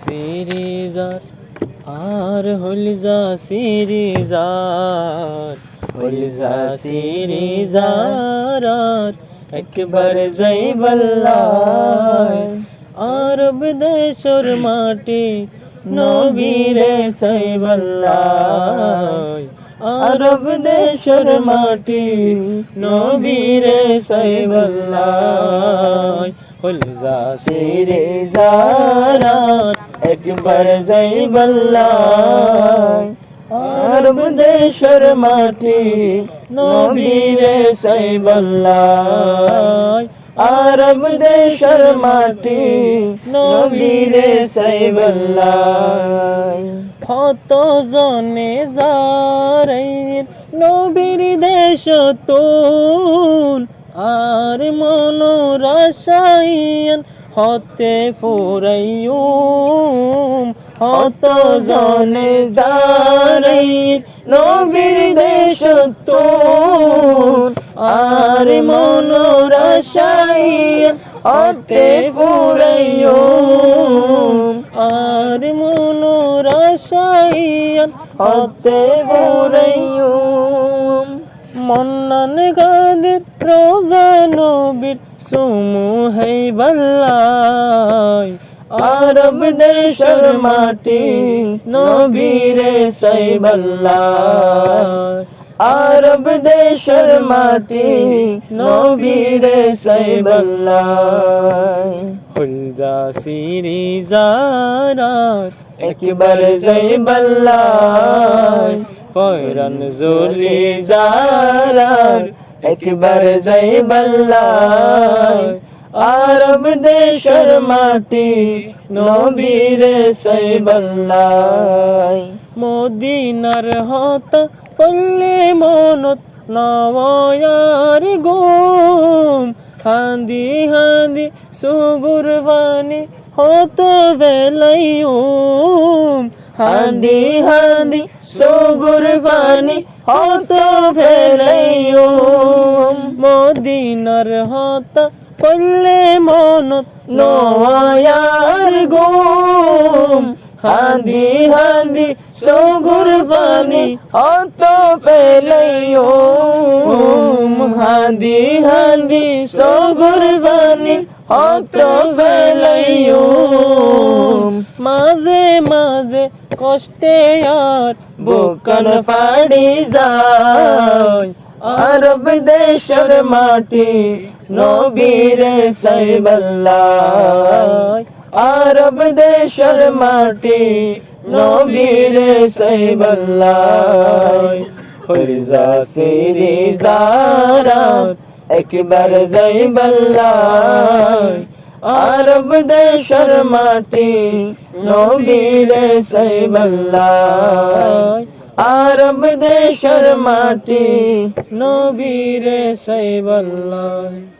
সিরিজার আর হইল যা সিরিজার হইল যা সিরিজার একবার যাই বল্লায় আরব দেশর মাটি নবীরে সাই বল্লায় আরব দেশর মাটি নবীরে সাই বল্লায় হইল যা সিরিজার একবার যাই বল্লায় আরব দেশর মাটি নবীরে সাই বল্লায় আরব দেশর মাটি নবীরে সাই বল্লায় কত জনে যারাইর নবীর দেশ তুল আর মনোরাশাইন হতে ফুরাইয়ুম হত জনে যারাইর নবীর দেশ তুল আর মনোরাশাইন হতে ফুরাইয়ুম আর মনোরাশাইন হতে ফুরাইয়ুম মন্নান গাদের রোজা নবীর সুমু হাই বল্লায় আরব দেশর মাটি নবীরে সাই বল্লায় আরব দেশর মাটি নবীরে সাই বল্লায় হইল যা সিরিজার একবার যাই বল্লায় ফয়রান জলি জারার একবার যাই বল্লায় আরব দেশর মাটি নবীরে সাই বল্লায় মদিনার হত ফলে মনত নওয়ার গুম হান্দি হান্দি সুগুরবানি হত বেলাইয়ুম হান্দি হান্দি সুগুরবানি হত বেলাইয়ুম মদিনার হত ফলে মনত নওয়ার গুম হান্দি হান্দি সুগুরবানি হত বেলাইয়ুম হান্দি হান্দি সুগুরবানি হত বেলাইয়ুম মাঝে মাঝে কষ্টে আর বুকন ফাড়ি যায় আরব দেশর মাটি নবীরে সাই বল্লায় আরব দেশর মাটি নবীরে সাই বল্লায় হইল যা সিরিজার একবার যাই বল্লায় আরব দেশর মাটি নবীরে সাই বল্লায় আরব দেশর মাটি নবীরে সাই বল্লায়।